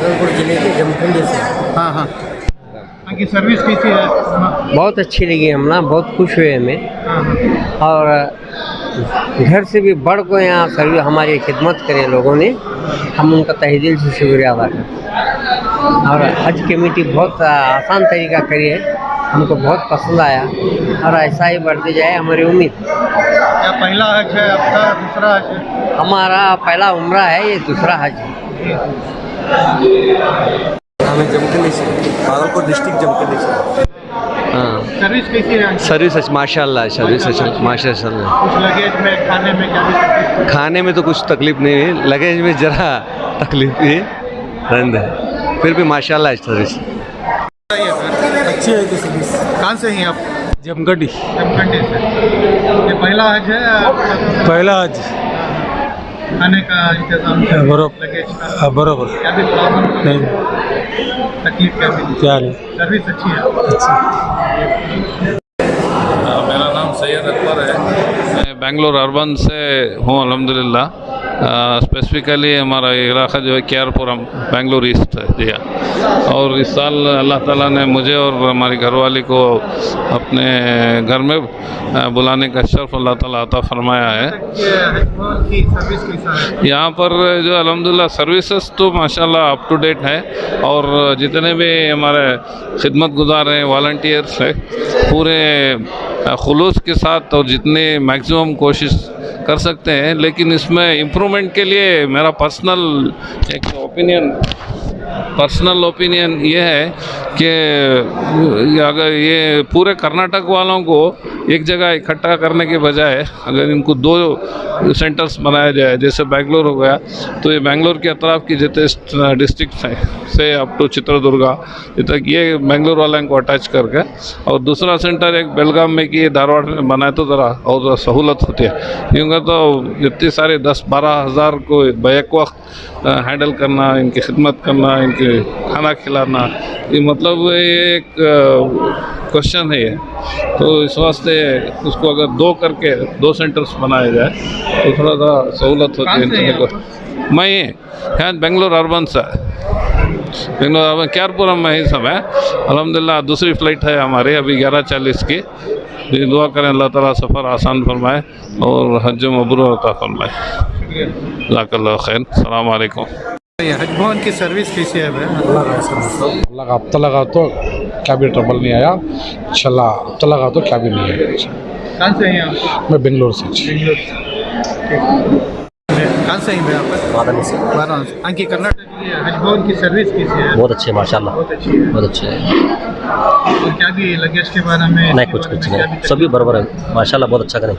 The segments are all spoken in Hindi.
भागलपुर जिले के जमखंडी से। हाँ हाँ। की सर्विस कैसी है? बहुत अच्छी लगी हमला, बहुत खुश हुए हमें। हाँ हाँ। और घर से भी बढ़ को यहाँ सर्विस हमारी खिदमत करे लोगों ने, हम उनका तहे दिल से शुक्रिया अदा करते। और हज कमेटी बहुत आसान तरीका करी है, हमको बहुत पसंद आया और ऐसा ही बढ़ते जाए हमारी उम्मीद। क्या पहला हज है आपका, दूसरा हज है? हमारा पहला उम्रा है, ये दूसरा हज है। हमें जमखंडी से, भागलपुर डिस्ट्रिक्ट जमखंडी से। हाँ, सर्विस कैसी है? सर्विस अच्छा, माशाल्लाह सर्विस अच्छा, माशाल्लाह। कुछ लगेज में, खाने में क्या भी तकलीफ? खाने में तो कुछ तकलीफ नहीं है, लगेज में जरा तकलीफ ही रंद है, फिर भी माशाल्लाह है सर्विस। अच्छी है कि सर्विस। कहाँ से हैं आप? जमखंडी। जमखंडी से। ये पहला हज है आपका? पहला हज। खाने का इंतजाम, बरोबर। लगेज का बरोबर। क्या भी प्रॉब्लम नहीं, तकलीफ क्या भी? क्या नहीं। सर्विस अच्छी है। मेरा नाम सैयद अकबर है, मैं बेंगलोर अर्बन से हूँ अल्हम्दुलिल्लाह। स्पेसिफिकली हमारा इलाका जो है केआरपुरम बेंगलोर ईस्ट है जी हाँ। और इस साल अल्लाह ताला ने मुझे और हमारी घरवाली को अपने घर में बुलाने का शर्फ अल्लाह ताला अता फरमाया है। की सर्विस कैसा है? यहाँ पर जो अल्हम्दुलिल्लाह सर्विसेज तो माशाल्लाह अप टू डेट है, और जितने भी हमारे खिदमत गुजार हैं, वॉलंटियर्स हैं, पूरे खुलूस के साथ और जितने मैक्सिमम कोशिश कर सकते हैं। लेकिन इसमें इम्प्रूवमेंट के लिए मेरा पर्सनल ओपिनियन ये है कि अगर ये पूरे कर्नाटक वालों को एक जगह इकट्ठा करने के बजाय अगर इनको 2 सेंटर्स बनाया जाए, जैसे बेंगलोर हो गया, तो ये बेंगलोर के अतराफ की जितने डिस्ट्रिक्ट्स हैं से अप टू चित्रदुर्गा तक ये बेंगलोर वालों को अटैच करके, और दूसरा सेंटर एक बेलगाम में कि धारवाड़ में बनाए तो ज़रा और सहूलत होती है, क्योंकि तो इतनी सारे 10-12 हज़ार को बैक वक्त हैंडल करना, इनकी खिदमत करना, इनके खाना खिलाना, ये मतलब ये एक क्वेश्चन है ये। तो इस वास्ते उसको अगर 2 सेंटर्स बनाए जाए तो थोड़ा सा सहूलत होती है इनको। मैं यहाँ बेंगलोर अर्बन से, बेंगलोर अर्बन केआरपुरम में ही सब है अल्हम्दुलिल्लाह। दूसरी फ़्लाइट है हमारी अभी 11:40 की। दुआ करें अल्लाह ताला सफ़र आसान फरमाए और हज मबरूर अता फरमाए। जज़ाकल्लाहु खैर। अस्सलाम वालेकुम। हज भवन की सर्विस कैसी है? अल्लाह का हफ्ता लगा तो क्या भी ट्रबल नहीं आया, इंशाल्लाह हफ्ता लगा तो क्या भी नहीं आया। कहाँ से हैं आप? मैं बेंगलोर से। कहाँ से हैं आप? वाराणसी। वाराणसी। आंकी कर्नाटक की हज भवन की सर्विस कैसी है? बहुत अच्छे माशाल्लाह, बहुत अच्छी है। बहुत अच्छे है। और क्या भी लगेज के बारे में? नहीं, कुछ नहीं, सभी बराबर है माशाल्लाह, बहुत अच्छा करें,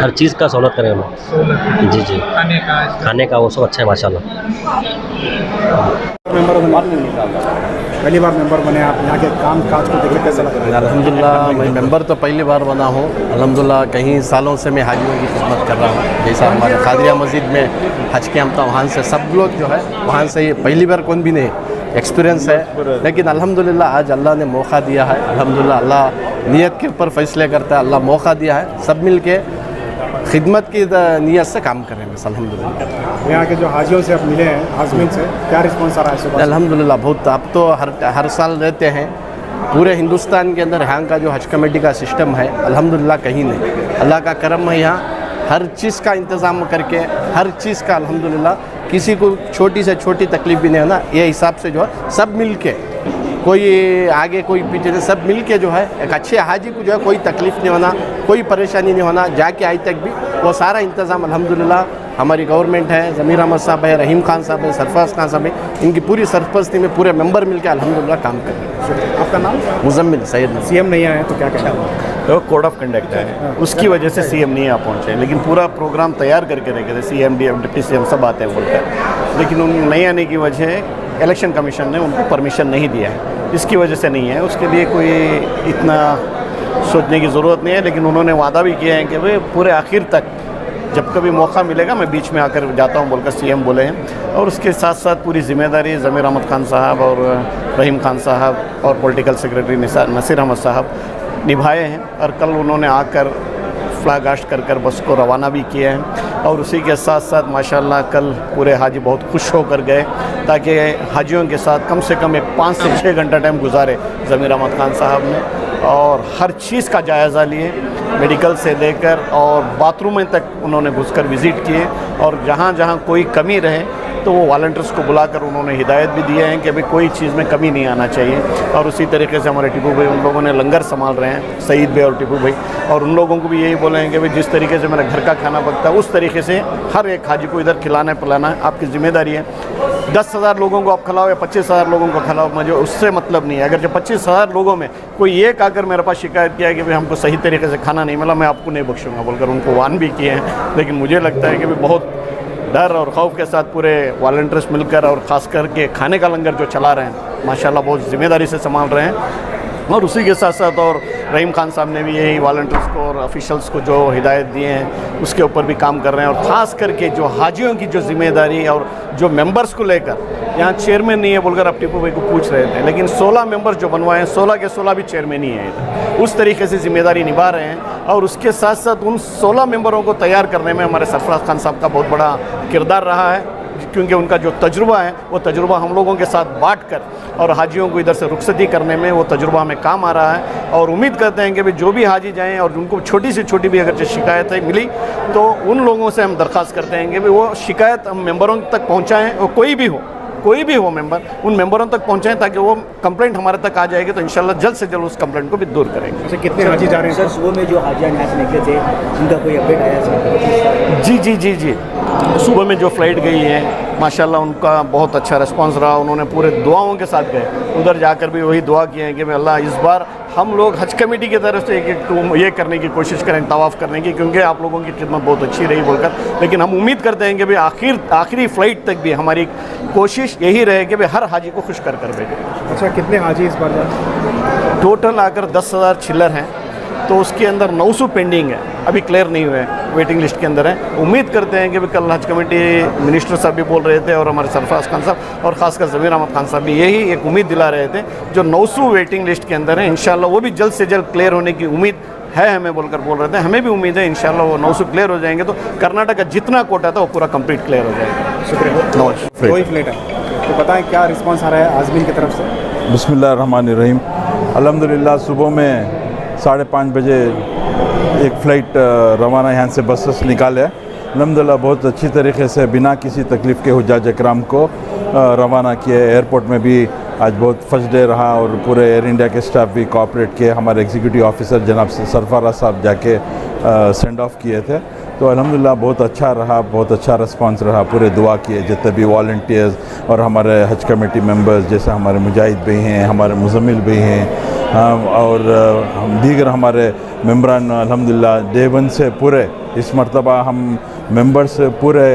हर चीज़ का सहूलत करें हम। सहूलत जी जी, खाने का वो सब अच्छा है माशाल्लाह। पहली बार मेंबर बने आप, यहाँ के काम काज को देख कैसा लग रहा है? अल्हम्दुलिल्लाह मैं मेंबर तो पहली बार बना हूँ अल्हम्दुलिल्लाह। कई सालों से मैं हाजियों की खिदमत कर रहा हूँ, जैसा हमारे कादरिया मस्जिद में हज कैंप था, वहाँ से सब लोग जो है वहाँ से ये पहली बार कौन भी नहीं एक्सपीरियंस है। लेकिन अल्हम्दुलिल्लाह आज अल्लाह ने मौका दिया है, अल्हम्दुलिल्लाह अल्लाह नियत के ऊपर फैसले करता है, अल्लाह मौका दिया है, सब मिल के खिदमत की नियत से काम करें बस अल्हम्दुलिल्लाह। यहाँ के जो हाजियों से आप मिले हैं, हाजमीन से, क्या रिस्पॉन्स आ रहा है? अल्हम्दुलिल्लाह बहुत, अब तो हर साल रहते हैं पूरे हिंदुस्तान के अंदर। यहाँ का जो हज कमेटी का सिस्टम है अल्हम्दुलिल्लाह कहीं नहीं, अल्लाह का करम है, यहाँ हर चीज़ का इंतज़ाम करके, हर चीज़ का अल्हम्दुलिल्लाह, किसी को छोटी से छोटी तकलीफ भी नहीं होना, ये हिसाब से जो है सब मिल के, कोई आगे कोई पीछे नहीं, सब मिल के जो है एक अच्छे हाजी को जो है कोई तकलीफ़ नहीं होना, कोई परेशानी नहीं होना, जाके आज तक भी वो सारा इंतज़ाम अल्हम्दुलिल्लाह हमारी गवर्नमेंट है, ज़मीर अहमद साहब है, रहीम खान साहब है, सरफराज खान साहब है, इनकी पूरी सरपरस्ती में पूरे मेंबर मिलकर अल्हम्दुलिल्लाह काम कर रहे हैं। आपका नाम? मुजम्मिल सैयद। सीएम नहीं आए तो क्या कहना? तो कोड ऑफ कंडक्ट है, उसकी वजह से सीएम नहीं आ पहुँचे, लेकिन पूरा प्रोग्राम तैयार करके रखे थे, सीएम डिप्टी सीएम सब आते हैं बोलकर, लेकिन उन नहीं आने की वजह इलेक्शन कमीशन ने उनको परमिशन नहीं दिया है, इसकी वजह से नहीं है। उसके लिए कोई इतना सोचने की ज़रूरत नहीं है, लेकिन उन्होंने वादा भी किया है कि वे पूरे आखिर तक जब कभी मौका मिलेगा मैं बीच में आकर जाता हूं बोलकर सीएम बोले हैं। और उसके साथ साथ पूरी जिम्मेदारी ज़मीर अहमद खान साहब और रहीम खान साहब और पॉलिटिकल सेक्रेटरी नसीर अहमद साहब निभाए हैं। और कल उन्होंने आकर फ्लैग हास्ट कर बस को रवाना भी किया है। और उसी के साथ साथ माशाल्लाह कल पूरे हाजी बहुत खुश होकर गए, ताकि हाजियों के साथ कम से कम एक 5 से 6 घंटा टाइम गुजारे ज़मीर अहमद खान साहब ने, और हर चीज़ का जायज़ा लिए, मेडिकल से लेकर और बाथरूम तक उन्होंने घुसकर विज़िट किए, और जहाँ जहाँ कोई कमी रहे तो वो वॉलंटियर्स को बुलाकर उन्होंने हिदायत भी दिए हैं कि अभी कोई चीज़ में कमी नहीं आना चाहिए। और उसी तरीके से हमारे टिपू भाई, उन लोगों ने लंगर संभाल रहे हैं, सईद भाई और टिपू भाई, और उन लोगों को भी यही बोले हैं कि भाई जिस तरीके से मेरा घर का खाना पकता है उस तरीके से हर एक हाजी को इधर खिलाना पिलाना है, आपकी ज़िम्मेदारी है। 10,000 लोगों को आप खिलाओ या 25,000 लोगों को खिलाओ, मुझे उससे मतलब नहीं है। अगर जो 25,000 लोगों में कोई एक आकर मेरे पास शिकायत किया है कि भाई हमको सही तरीके से खाना नहीं मिला, मैं आपको नहीं बख्शूँगा बोलकर उनको वार्न भी किए हैं। लेकिन मुझे लगता है कि भाई बहुत डर और खौफ के साथ पूरे वॉलंटियर्स मिलकर और ख़ास करके खाने का लंगर जो चला रहे हैं माशाल्लाह बहुत ज़िम्मेदारी से संभाल रहे हैं। और उसी के साथ साथ और रहीम खान साहब ने भी यही वॉलंटियर्स को और ऑफिशियल्स को जो हिदायत दिए हैं उसके ऊपर भी काम कर रहे हैं। और ख़ास करके जो हाजियों की जो ज़िम्मेदारी और जो मेंबर्स को लेकर, यहाँ चेयरमैन नहीं है बोलकर आप टिपू भाई को पूछ रहे थे, लेकिन 16 मेंबर्स जो बनवाए हैं 16 के 16 भी चेयरमैन ही है, उस तरीके से ज़िम्मेदारी निभा रहे हैं। और उसके साथ साथ उन 16 मेंबरों को तैयार करने में हमारे सरफराज खान साहब का बहुत बड़ा किरदार रहा है, क्योंकि उनका जो तजुर्बा है वो तजुर्बा हम लोगों के साथ बांट कर और हाजियों को इधर से रुखसती करने में वो तजुर्बा हमें काम आ रहा है। और उम्मीद करते हैं कि भाई जो भी हाजी जाएं और उनको छोटी से छोटी भी अगर शिकायतें मिली तो उन लोगों से हम दरख्वास्त करते हैं कि भाई वो शिकायत हम मेंबरों तक पहुँचाएँ, और कोई भी हो मेंबर, उन मेंबरों तक पहुँचाएँ ताकि वो कंप्लेंट हमारे तक आ जाएगी तो इंशाल्लाह जल्द से जल्द उस कंप्लेंट को भी दूर करेंगे। अच्छा, कितने हाजी जा रहे हैं सर? सुबह में जो हाजियाँ यहाँ से निकले थे उनका कोई अपडेट आया सर? जी, सुबह में जो फ़्लाइट गई है माशाल्लाह उनका बहुत अच्छा रिस्पांस रहा। उन्होंने पूरे दुआओं के साथ गए, उधर जाकर भी वही दुआ किए हैं कि मैं अल्लाह इस बार हम लोग हज कमेटी की तरफ से एक ये करने की कोशिश करें, तवाफ़ करने की, क्योंकि आप लोगों की खिदमत बहुत अच्छी रही बोलकर। लेकिन हम उम्मीद करते हैं कि भाई आखिरी फ़्लाइट तक भी हमारी कोशिश यही रहे कि भाई हर हाजी को खुश कर भेजें। अच्छा, कितने हाजी इस बार जा रहे हैं? टोटल आकर 10,000 चिल्लर हैं, तो उसके अंदर 900 पेंडिंग है, अभी क्लियर नहीं हुए, वेटिंग लिस्ट के अंदर है। उम्मीद करते हैं कि कल हज कमेटी मिनिस्टर साहब भी बोल रहे थे और हमारे सरफराज खान साहब और ख़ासकर ज़मीर अहमद खान साहब भी यही एक उम्मीद दिला रहे थे, जो 900 वेटिंग लिस्ट के अंदर है इंशाल्लाह वो भी जल्द से जल्द क्लियर होने की उम्मीद है हमें बोलकर बोल रहे थे। हमें भी उम्मीद है इंशाल्लाह वो 900 क्लियर हो जाएंगे तो कर्नाटक का जितना कोटा था वो पूरा कंप्लीट क्लियर हो जाएगा। शुक्रिया। कोई फ्लाइट है तो बताएं क्या रिस्पांस आ रहा है आज़मीन की तरफ से? बिस्मिल्लाहिर्रहमानिर्रहीम। अल्हम्दुलिल्लाह सुबह में 5:30 बजे एक फ़्लाइट रवाना यहाँ से बसेस निकाले। अल्हम्दुलिल्लाह बहुत अच्छी तरीके से बिना किसी तकलीफ़ के हुज्जाज इकराम को रवाना किए। एयरपोर्ट में भी आज बहुत फर्स्ट डे रहा और पूरे एयर इंडिया के स्टाफ भी कोऑपरेट किए। हमारे एग्जीक्यूटिव ऑफिसर जनाब सरफराज साहब जाके सेंड ऑफ किए थे, तो अल्हम्दुलिल्लाह बहुत अच्छा रहा, बहुत अच्छा रिस्पांस रहा। पूरे दुआ किए जितने भी वॉलंटियर्स और हमारे हज कमेटी मेंबर्स, जैसे हमारे मुजाहिद भी हैं, हमारे मुज़म्मिल भी हैं और दीगर हमारे मेम्बरान अल्हम्दुलिल्लाह डे वन से पूरे इस मरतबा हम मेंबर्स पूरे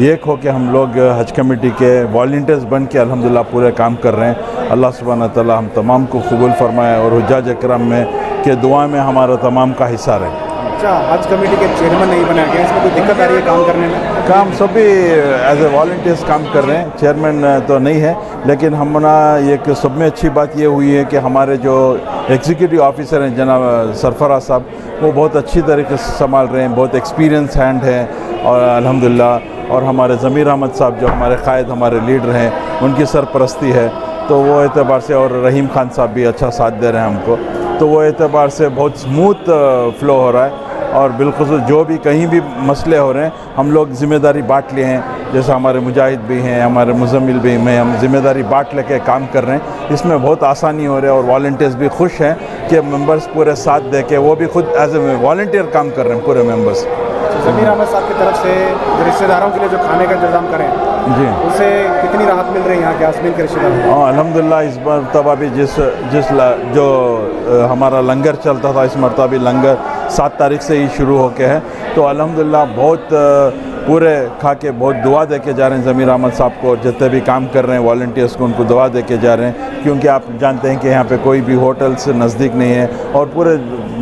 एक हो के हम लोग हज कमेटी के वॉलंटियर्स बन के अल्हम्दुलिल्लाह पूरे काम कर रहे हैं। अल्लाह सुब्हानहू व तआला हम तमाम को कबूल फरमाए और हुज्जाज इकराम में के दुआ में हमारा तमाम का हिस्सा रहे। अच्छा, हज कमेटी के चेयरमैन नहीं बनाया गया, इसमें कोई दिक्कत आ रही है काम करने में? काम सभी एज ए वॉलंटियर्स काम कर रहे हैं, चेयरमैन तो नहीं है, लेकिन हमारा एक सब में अच्छी बात ये हुई है कि हमारे जो एग्जीक्यूटिव ऑफिसर हैं जनाब सरफराज साहब, वो बहुत अच्छी तरीके से संभाल रहे हैं, बहुत एक्सपीरियंस हैंड हैं और अल्हम्दुलिल्लाह। और हमारे ज़मीर अहमद साहब जो हमारे कायद हमारे लीडर हैं, उनकी सरपरस्ती है, तो वो एतबार से, और रहीम खान साहब भी अच्छा साथ दे रहे हैं हमको, तो वो एतबार से बहुत स्मूथ फ़्लो हो रहा है। और बिल्कुल जो भी कहीं भी मसले हो रहे हैं हम लोग ज़िम्मेदारी बांट लिए हैं, जैसे हमारे मुजाहिद भी हैं, हमारे मुज़म्मिल भी हैं, हम ज़िम्मेदारी बांट लेके काम कर रहे हैं। इसमें बहुत आसानी हो रही है और वॉलंटियर्स भी खुश हैं कि मेंबर्स पूरे साथ दे के वो भी खुद एज ए वॉलंटियर काम कर रहे हैं पूरे मेंबर्स। ज़मीर अहमद साहब की तरफ से रिश्तेदारों के लिए जो खाने का इंतज़ाम करें जी, उससे कितनी राहत मिल रही है यहाँ के आज़मीन के रिश्तेदारों? हाँ अल्हम्दुलिल्लाह, इस मरतबा भी जो हमारा लंगर चलता था, इस मरतबा भी लंगर 7 तारीख से ही शुरू हो के है, तो अल्हम्दुलिल्लाह बहुत पूरे खा के बहुत दुआ दे के जा रहे हैं ज़मीर अहमद साहब को, जितने भी काम कर रहे हैं वॉलंटियर्स को उनको दुआ दे के जा रहे हैं, क्योंकि आप जानते हैं कि यहाँ पे कोई भी होटल से नज़दीक नहीं है और पूरे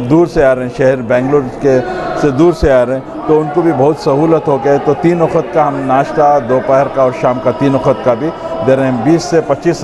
दूर से आ रहे हैं, शहर बेंगलोर के से दूर से आ रहे हैं, तो उनको भी बहुत सहूलत हो गए। तो 3 वक्त का हम नाश्ता, दोपहर का और शाम का 3 वक्त का भी दे रहे हैं। 20 से 25